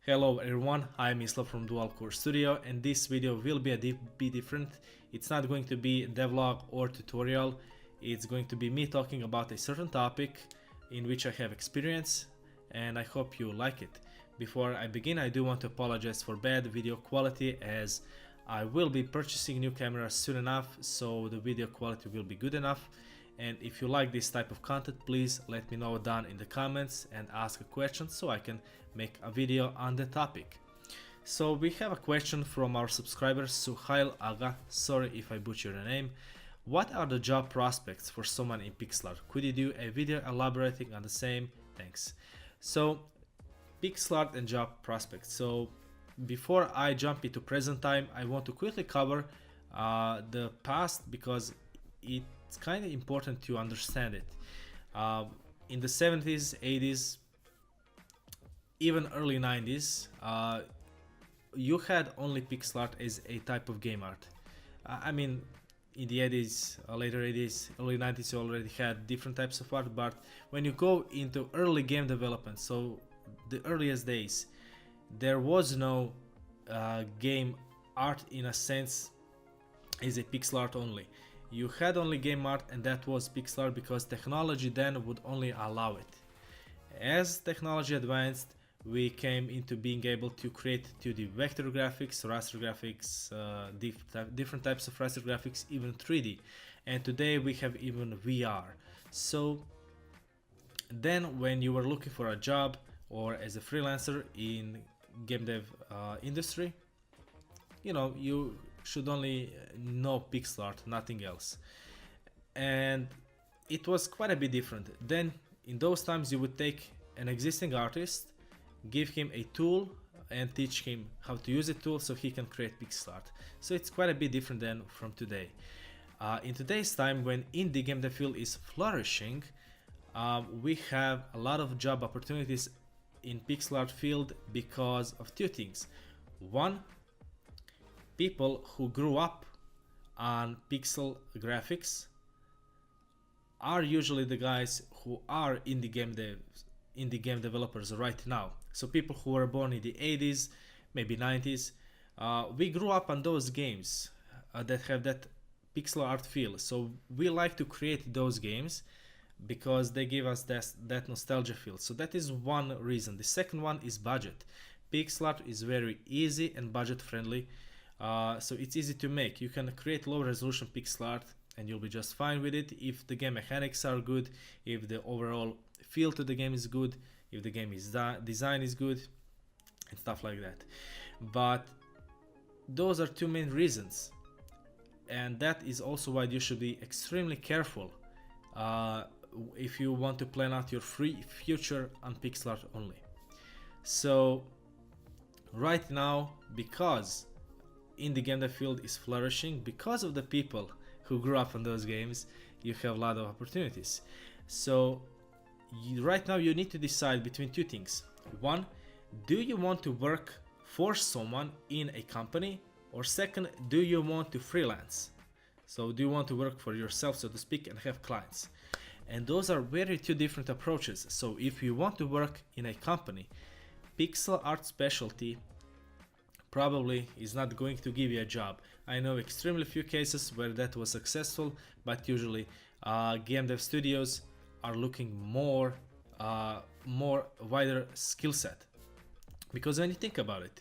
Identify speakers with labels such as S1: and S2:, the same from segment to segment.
S1: Hello everyone, I'm Isla from Dual Core Studio, and this video will be a bit different. It's not going to be a devlog or tutorial. It's going to be me talking about a certain topic in which I have experience, and I hope you like it. Before I begin, I do want to apologize for bad video quality, as I will be purchasing new cameras soon enough, so the video quality will be good enough. And if you like this type of content, please let me know down in the comments and ask a question so I can make a video on the topic. So we have a question from our subscriber Suhail Aga, sorry if I butcher the name. What are the job prospects for someone in pixel art? Could you do a video elaborating on the same? Thanks. So pixel art and job prospects. So before I jump into present time, I want to quickly cover the past because it's kind of important to understand it. In the 70s, 80s, even early 90s, you had only pixel art as a type of game art. I mean, in the 80s, later 80s, early 90s, you already had different types of art, but when you go into early game development, so the earliest days, there was no game art in a sense as a pixel art only. You had only game art, and that was pixel art because technology then would only allow it. As technology advanced, we came into being able to create 2D vector graphics, raster graphics, different types of raster graphics, even 3D. And today we have even VR. So then when you were looking for a job or as a freelancer in game dev industry, you should only know pixel art, nothing else. And it was quite a bit different. Then in those times you would take an existing artist, give him a tool and teach him how to use the tool so he can create pixel art. So it's quite a bit different than from today. In today's time, when indie game dev field is flourishing, we have a lot of job opportunities in pixel art field because of two things. One, people who grew up on pixel graphics are usually the guys who are indie game developers right now. So people who were born in the 80s, maybe 90s, we grew up on those games that have that pixel art feel. So we like to create those games because they give us that nostalgia feel. So that is one reason. The second one is budget. Pixel art is very easy and budget friendly. So it's easy to make. You can create low resolution pixel art and you'll be just fine with it if the game mechanics are good, if the overall feel to the game is good, if the game is design is good, and stuff like that. But those are two main reasons, and that is also why you should be extremely careful if you want to plan out your free future on pixel art only. So right now, because indie game dev field is flourishing, because of the people who grew up on those games, you have a lot of opportunities. So right now you need to decide between two things. One, do you want to work for someone in a company? Or second, do you want to freelance? So do you want to work for yourself, so to speak, and have clients? And those are very two different approaches. So if you want to work in a company, pixel art specialty probably is not going to give you a job. I know extremely few cases where that was successful, but usually game dev studios are looking more wider skill set. Because when you think about it,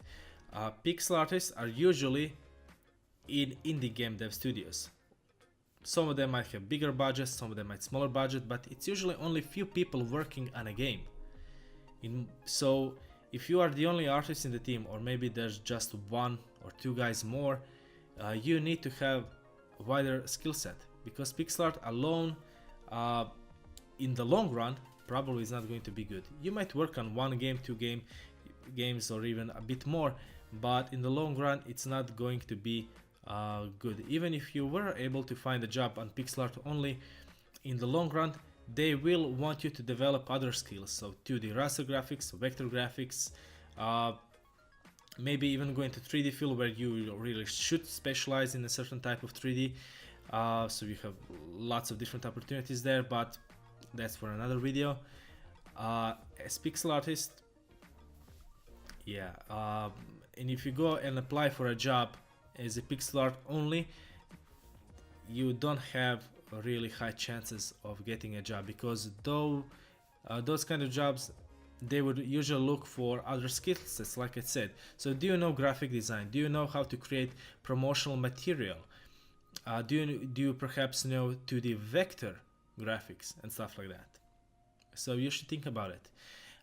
S1: pixel artists are usually in indie game dev studios. Some of them might have bigger budgets, some of them might smaller budget, but it's usually only few people working on a game. So if you are the only artist in the team, or maybe there's just one or two guys more, you need to have a wider skill set, because pixel art alone in the long run probably is not going to be good. You might work on one game, two games, or even a bit more, but in the long run it's not going to be good. Even if you were able to find a job on pixel art only, in the long run they will want you to develop other skills. So 2D raster graphics, vector graphics, maybe even going to 3D field where you really should specialize in a certain type of 3D. So you have lots of different opportunities there, but that's for another video. As pixel artist, Yeah, and if you go and apply for a job as a pixel art only, you don't have really high chances of getting a job, because though those kind of jobs, they would usually look for other skill sets, like I said. So do you know graphic design? Do you know how to create promotional material? Do you perhaps know 2D vector graphics and stuff like that? So you should think about it.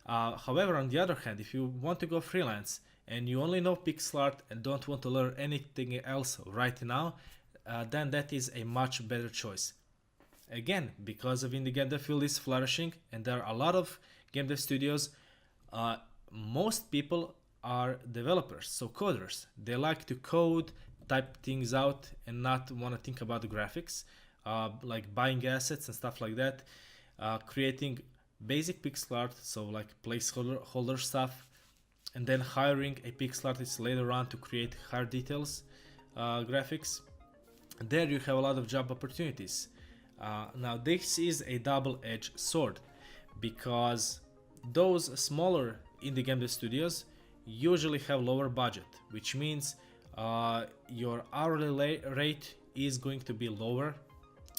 S1: However, on the other hand, if you want to go freelance and you only know pixel art and don't want to learn anything else right now, then that is a much better choice. Again, because of indie game dev field is flourishing and there are a lot of game dev studios, most people are developers, so coders. They like to code, type things out, and not want to think about the graphics, like buying assets and stuff like that, creating basic pixel art, so like placeholder stuff, and then hiring a pixel artist later on to create higher details graphics. There you have a lot of job opportunities. Now this is a double-edged sword, because those smaller indie game dev studios usually have lower budget, which means your hourly rate is going to be lower.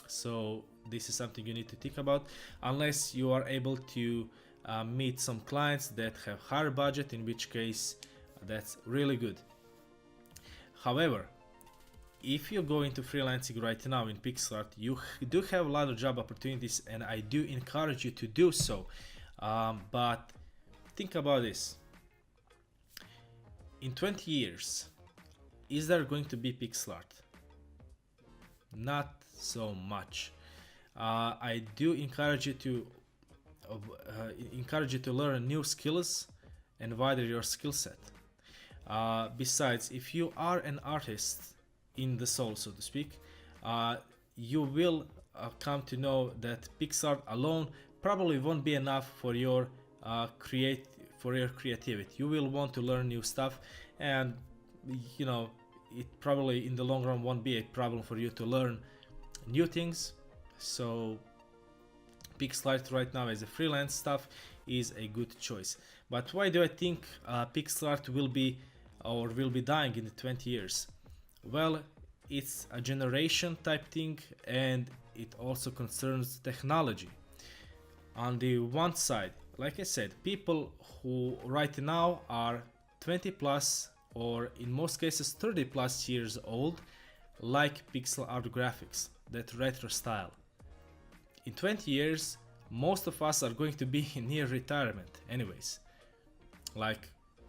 S1: So this is something you need to think about, unless you are able to meet some clients that have higher budget, in which case that's really good. However, if you go into freelancing right now in pixel art, you do have a lot of job opportunities, and I do encourage you to do so. But think about this. In 20 years, is there going to be pixel art? Not so much. I do encourage you to learn new skills and widen your skill set. Besides, if you are an artist in the soul, so to speak, you will come to know that pixel art alone probably won't be enough for your creativity. You will want to learn new stuff, and you know, it probably in the long run won't be a problem for you to learn new things. So pixel art right now as a freelance stuff is a good choice. But why do I think pixel art will be dying in the 20 years? Well, it's a generation type thing, and it also concerns technology. On the one side, like I said, people who right now are 20 plus, or in most cases 30 plus years old, like pixel art graphics, that retro style. In 20 years, most of us are going to be near retirement anyways, like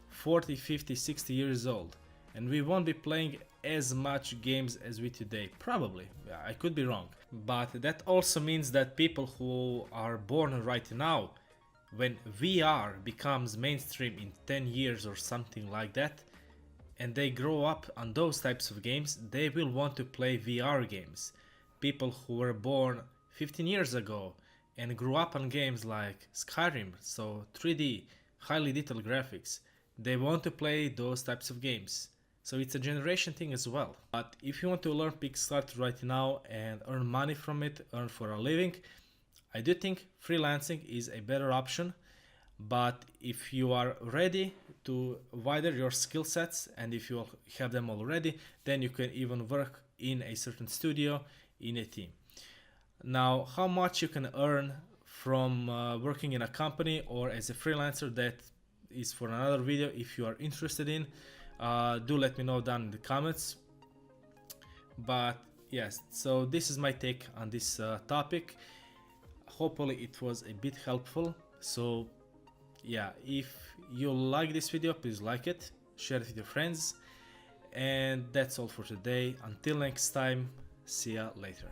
S1: 40, 50, 60 years old, and we won't be playing as much games as we today. Probably, I could be wrong. But that also means that people who are born right now, when VR becomes mainstream in 10 years or something like that, and they grow up on those types of games, they will want to play VR games. People who were born 15 years ago and grew up on games like Skyrim, so 3D, highly detailed graphics, they want to play those types of games. So it's a generation thing as well. But if you want to learn pixel art right now and earn money from it, earn for a living, I do think freelancing is a better option. But if you are ready to widen your skill sets, and if you have them already, then you can even work in a certain studio, in a team. Now, how much you can earn from working in a company or as a freelancer, that is for another video. If you are interested in, do let me know down in the comments. But yes, so this is my take on this topic. Hopefully it was a bit helpful. So yeah, if you like this video, please like it, share it with your friends, and that's all for today. Until next time, see ya later.